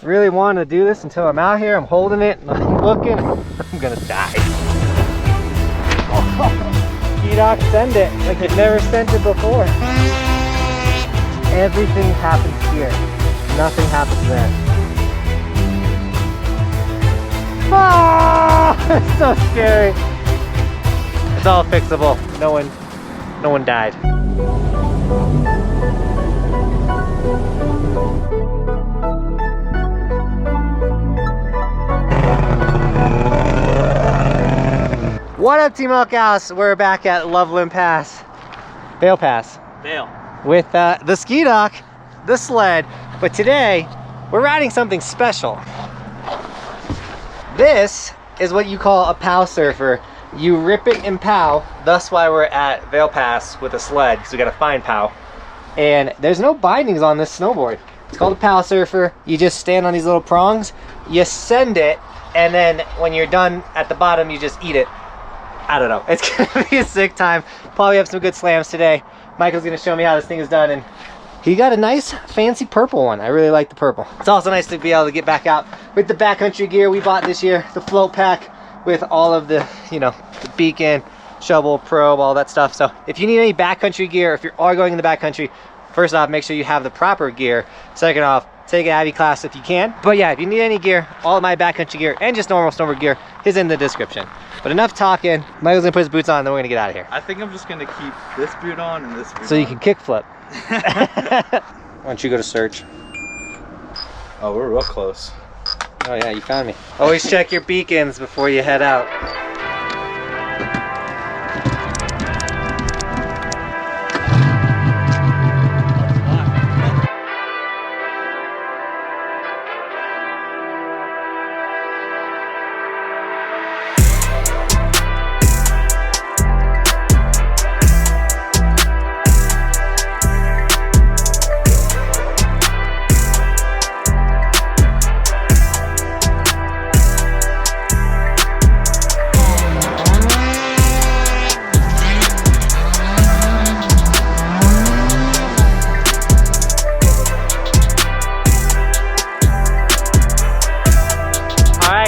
really wanting to do this until I'm out here. I'm holding it and I'm looking. I'm gonna die. Ski dock, send it like you've never sent it before. Everything happens here. Nothing happens there. Ah, it's so scary. It's all fixable. No one died. What up, Team Buckhouse? We're back at Loveland Pass, Vail Pass. Vail. With the ski dock, the sled, but today we're riding something special. This is what you call a pow surfer. You rip it in pow, thus why we're at Vail Pass with a sled, because we gotta find pow. And there's no bindings on this snowboard. It's called a pow surfer. You just stand on these little prongs, you send it, and then when you're done at the bottom, you just eat it. I don't know. It's gonna be a sick time. Probably have some good slams today. Michael's gonna show me how this thing is done, and he got a nice fancy purple one. I really like the purple. It's also nice to be able to get back out with the backcountry gear we bought this year, the float pack with all of the, you know, the beacon, shovel, probe, all that stuff. So if you need any backcountry gear, if you are going in the backcountry, first off, make sure you have the proper gear. Second off, take an Abby class if you can. But yeah, if you need any gear, all of my backcountry gear and just normal snowboard gear is in the description. But enough talking. Michael's gonna put his boots on, and then we're gonna get out of here. I think I'm just gonna keep this boot on and this boot so on. You can kick flip. Why don't you go to search? Oh, we're real close. Oh yeah, you found me. Always check your beacons before you head out.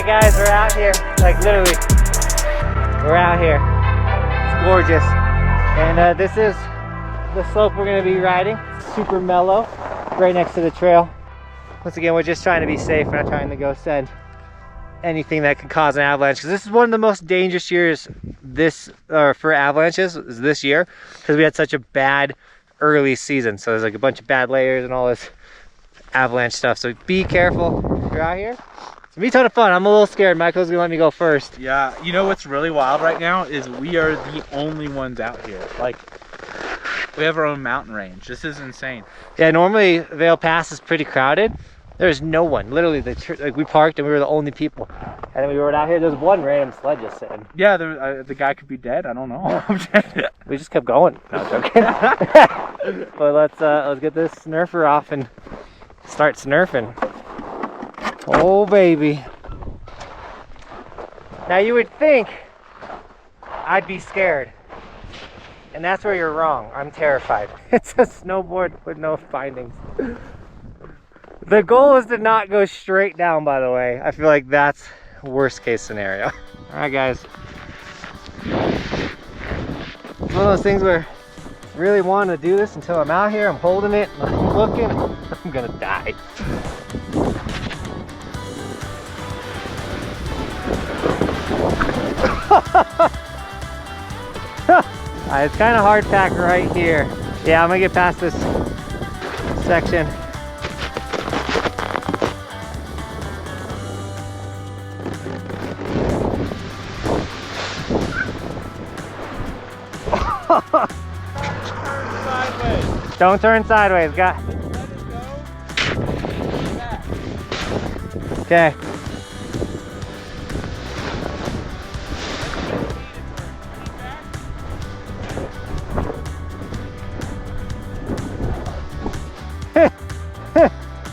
Guys, we're out here, like literally, we're out here. It's gorgeous. And this is the slope we're gonna be riding. Super mellow, right next to the trail. Once again, we're just trying to be safe. We're not trying to go send anything that could cause an avalanche, because this is one of the most dangerous years for avalanches is this year, because we had such a bad early season. So there's like a bunch of bad layers and all this avalanche stuff. So be careful if you're out here. It's gonna be a ton of fun. I'm a little scared. Michael's gonna let me go first. Yeah, you know what's really wild right now is we are the only ones out here. Like, we have our own mountain range. This is insane. Yeah, normally Vail Pass is pretty crowded. There's no one. Literally, like we parked and we were the only people. And then we rode out here. There's one random sled just sitting. Yeah, the guy could be dead. I don't know. We just kept going. No, I'm joking. But let's get this snurfer off and start snurfing. Oh baby. Now you would think I'd be scared, and that's where you're wrong. I'm terrified. It's a snowboard with no findings. The goal is to not go straight down, by the way. I feel like that's worst case scenario. All right guys, it's one of those things where I really want to do this until I'm out here. I'm holding it and I'm looking. I'm gonna die. It's kind of hard pack right here. Yeah, I'm gonna get past this section. Don't turn sideways. Got. Okay.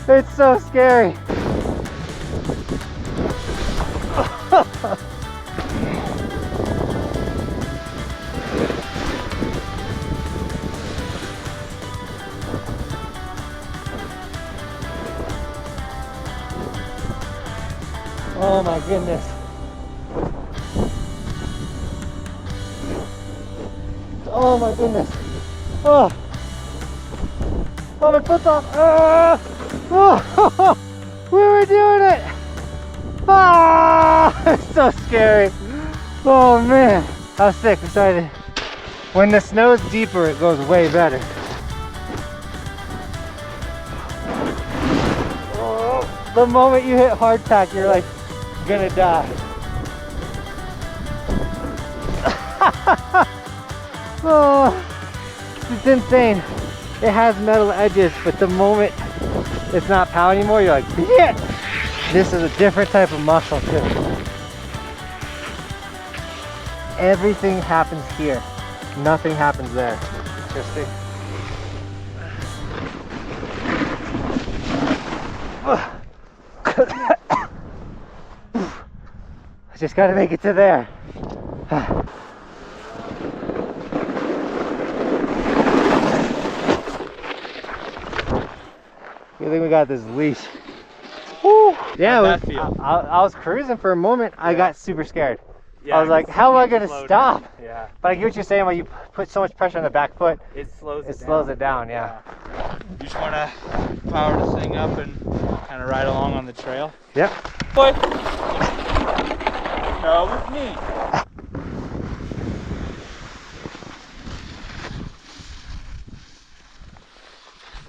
It's so scary. Oh my goodness. Oh my goodness. Oh. Oh, my foot's off. Oh. We were doing it. Ah, it's so scary. Oh man. I was sick. Excited. When the snow's deeper, it goes way better. Oh, the moment you hit hardtack, you're like gonna die. Oh, it's insane. It has metal edges, but the moment it's not POW anymore, you're like, yeah. This is a different type of muscle too. Everything happens here. Nothing happens there. Interesting. I just gotta make it to there. Good thing we got this leash. Woo. Yeah, I was cruising for a moment. Yeah. I got super scared. Yeah, I was like, how am I gonna stop? Down. Yeah. But I get what you're saying, when you put so much pressure on the back foot, it slows it down, yeah. You just wanna power this thing up and kind of ride along on the trail. Yep. Boy. No, with me.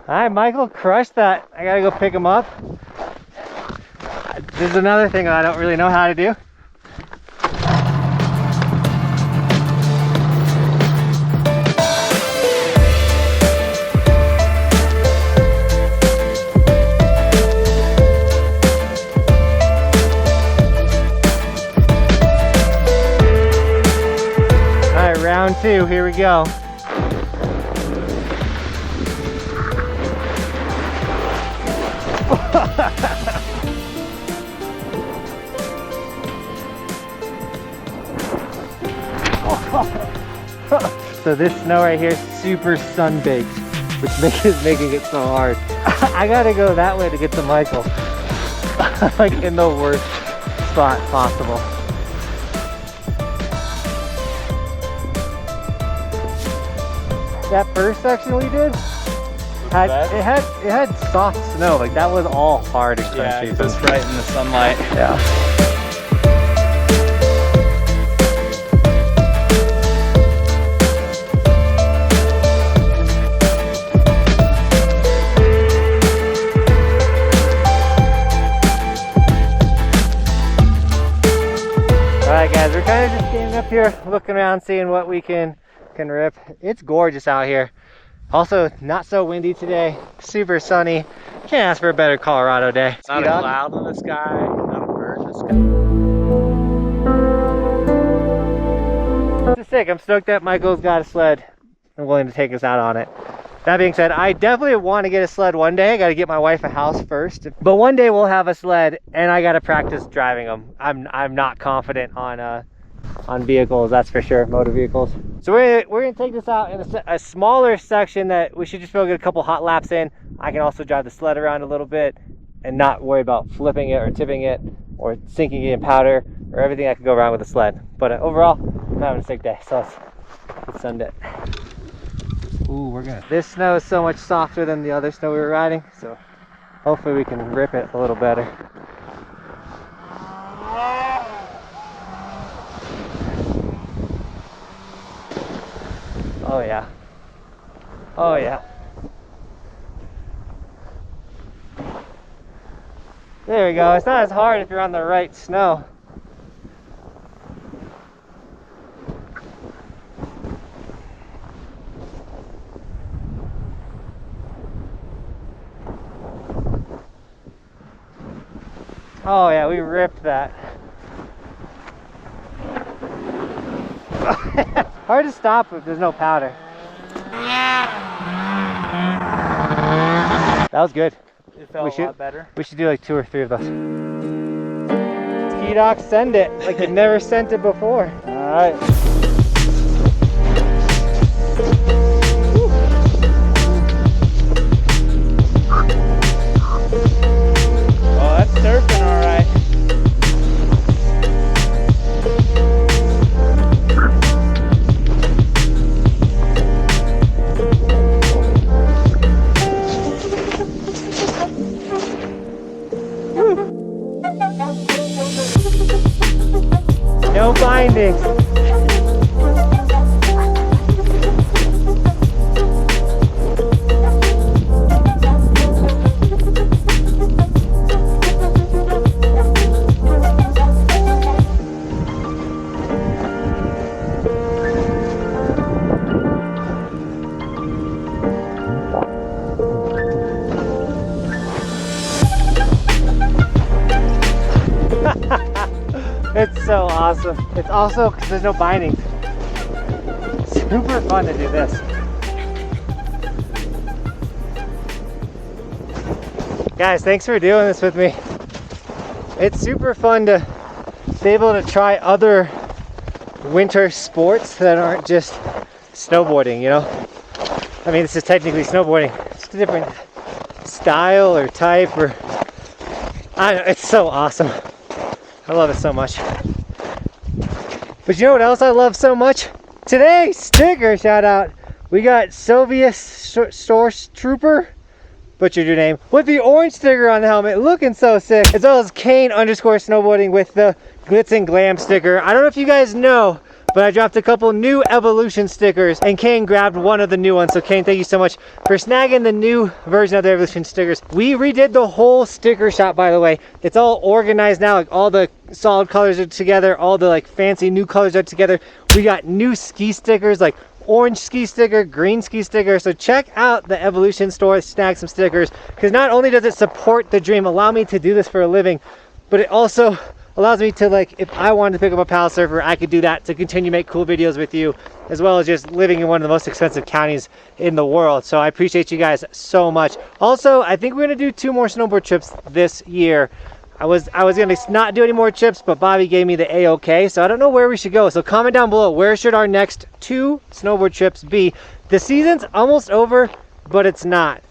All right, Michael, crushed that. I gotta go pick him up. This is another thing I don't really know how to do. All right, round two, here we go. So this snow right here is super sun-baked, which is making it so hard. I gotta go that way to get to Michael. Like in the worst spot possible. That first section we did, it had soft snow. Like that was all hard and crunchy. Yeah, just right in the sunlight. Yeah. Alright guys, we're kind of just standing up here looking around, seeing what we can rip. It's gorgeous out here. Also, not so windy today, super sunny. Can't ask for a better Colorado day. Not a cloud in the sky, not a bird in the sky. This is sick. I'm stoked that Michael's got a sled and willing to take us out on it. That being said, I definitely want to get a sled one day. I got to get my wife a house first. But one day we'll have a sled and I got to practice driving them. I'm not confident on vehicles, that's for sure, motor vehicles. So we're gonna take this out in a smaller section that we should just be able to get a couple hot laps in. I can also drive the sled around a little bit and not worry about flipping it or tipping it or sinking it in powder or everything that could go wrong with the sled. But overall, I'm having a sick day, so let's send it. Ooh, we're gonna. This snow is so much softer than the other snow we were riding, so hopefully we can rip it a little better. Oh yeah. Oh yeah. There we go. It's not as hard if you're on the right snow. Oh yeah, we ripped that. Hard to stop if there's no powder. That was good. It felt a lot better. We should do like 2 or 3 of those. Ski doc, send it like you've never sent it before. All right. Oh, that's surfing all right. No bindings. It's so awesome. It's also because there's no bindings. Super fun to do this. Guys, thanks for doing this with me. It's super fun to be able to try other winter sports that aren't just snowboarding, you know? I mean, this is technically snowboarding. It's just a different style or type or... I don't know, it's so awesome. I love it so much. But you know what else I love so much? Today, sticker shout out. We got Sylvia Source Trooper, butchered your name, with the orange sticker on the helmet, looking so sick. As well as Kane_snowboarding with the glitz and glam sticker. I don't know if you guys know, but I dropped a couple new Evolution stickers and Kane grabbed one of the new ones. So Kane, thank you so much for snagging the new version of the Evolution stickers. We redid the whole sticker shop, by the way. It's all organized now, like all the solid colors are together, all the like fancy new colors are together. We got new ski stickers, like orange ski sticker, green ski sticker. So check out the Evolution store, snag some stickers, because not only does it support the dream, allow me to do this for a living, but it also allows me to, like, if I wanted to pick up a Pow Surfer, I could do that to continue to make cool videos with you, as well as just living in one of the most expensive counties in the world. So I appreciate you guys so much. Also, I think we're gonna do 2 more snowboard trips this year. I was gonna not do any more trips, but Bobby gave me the A-OK, so I don't know where we should go. So comment down below, where should our next 2 snowboard trips be? The season's almost over, but it's not,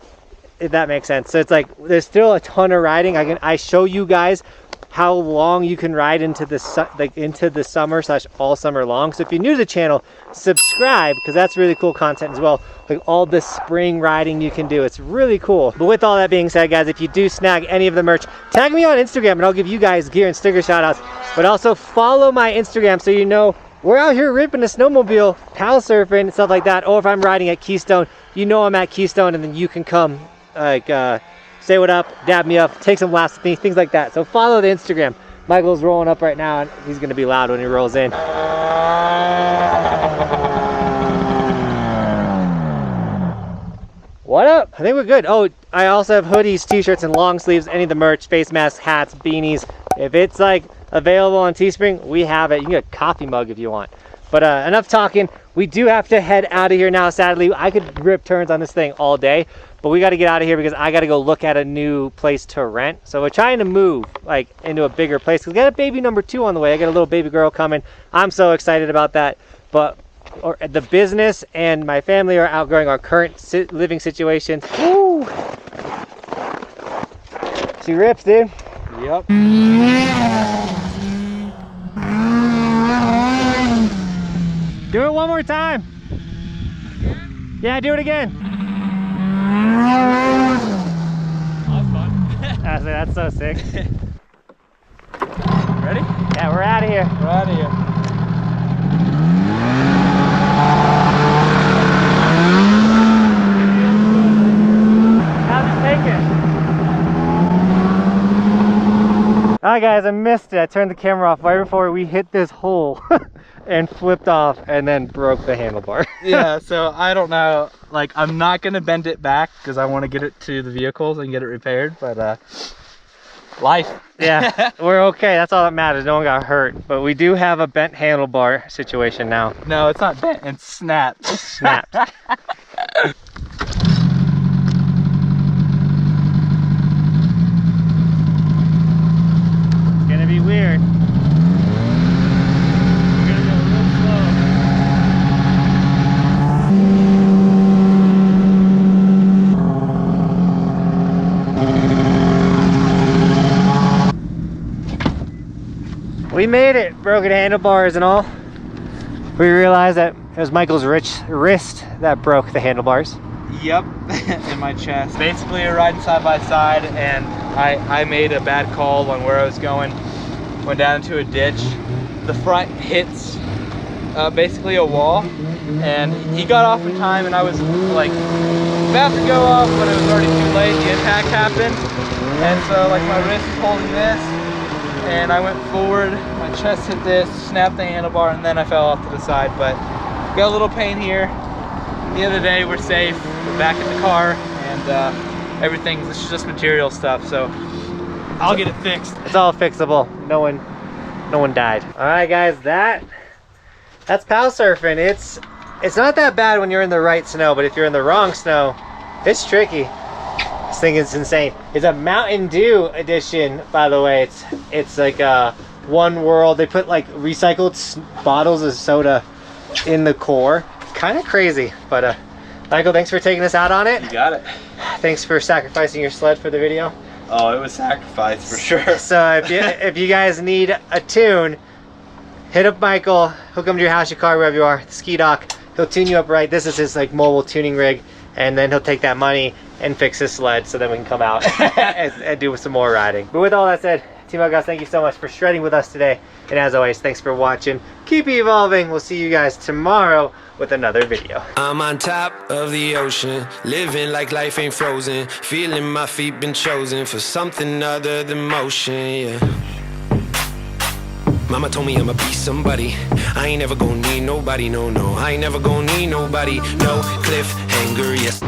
if that makes sense. So it's like, there's still a ton of riding. I show you guys how long you can ride into the summer / all summer long. So if you're new to the channel, subscribe, because that's really cool content as well. Like all the spring riding you can do, it's really cool. But with all that being said, guys, if you do snag any of the merch, tag me on Instagram and I'll give you guys gear and sticker shout outs. But also follow my Instagram so you know we're out here ripping a snowmobile, Pow surfing, stuff like that. Or if I'm riding at Keystone, you know I'm at Keystone, and then you can come like say what up, dab me up, take some laughs with me, things like that. So follow the Instagram. Michael's rolling up right now and he's gonna be loud when he rolls in. What up? I think we're good. Oh, I also have hoodies, t-shirts, and long sleeves, any of the merch, face masks, hats, beanies. If it's like available on Teespring, we have it. You can get a coffee mug if you want. But enough talking. We do have to head out of here now, sadly. I could rip turns on this thing all day, but we got to get out of here because I got to go look at a new place to rent. So we're trying to move like into a bigger place because we got a baby number 2 on the way. I got a little baby girl coming. I'm so excited about that. But the business and my family are outgrowing our current living situation. Woo! She rips, dude. Yep. Do it one more time. Yeah, do it again. That's fun. That's so sick. Ready? Yeah, we're out of here. We're out of here. How's it taking? Alright guys, I missed it. I turned the camera off right before we hit this hole and flipped off and then broke the handlebar. Yeah, so I don't know. Like, I'm not going to bend it back because I want to get it to the vehicles and get it repaired, but life. Yeah, we're okay. That's all that matters. No one got hurt. But we do have a bent handlebar situation now. No, it's not bent. It's snapped. Snapped. It's gonna be weird. We're gonna go real slow. We made it, broken handlebars and all. We realized that it was Michael's wrist that broke the handlebars. Yep, in my chest. Basically, we're riding side by side, and I made a bad call on where I was going. Went down into a ditch. The front hits basically a wall, and he got off in time, and I was like about to go off, but it was already too late. The impact happened, and so like my wrist is holding this, and I went forward. My chest hit this, snapped the handlebar, and then I fell off to the side. But got a little pain here. The other day we're safe. We're back in the car, and everything. This is just material stuff, so I'll get it fixed. It's all fixable. No one died. All right, guys, that's pow surfing. It's not that bad when you're in the right snow, but if you're in the wrong snow, it's tricky. This thing is insane. It's a Mountain Dew edition, by the way. It's like a One World. They put like recycled bottles of soda in the core. Kind of crazy, but Michael, thanks for taking us out on it. You got it. Thanks for sacrificing your sled for the video. Oh, it was sacrifice for sure. So if you guys need a tune, hit up Michael. He'll come to your house, your car, wherever you are. The ski dock. He'll tune you up right. This is his like mobile tuning rig, and then he'll take that money and fix his sled, so then we can come out and do some more riding. But with all that said, Team Buckhouse, thank you so much for shredding with us today. And as always, thanks for watching. Keep evolving. We'll see you guys tomorrow with another video. I'm on top of the ocean, living like life ain't frozen, feeling my feet been chosen for something other than motion, yeah. Mama told me I'ma be somebody. I ain't never gonna need nobody, no, no. I ain't never gonna need nobody, no cliffhanger, yes.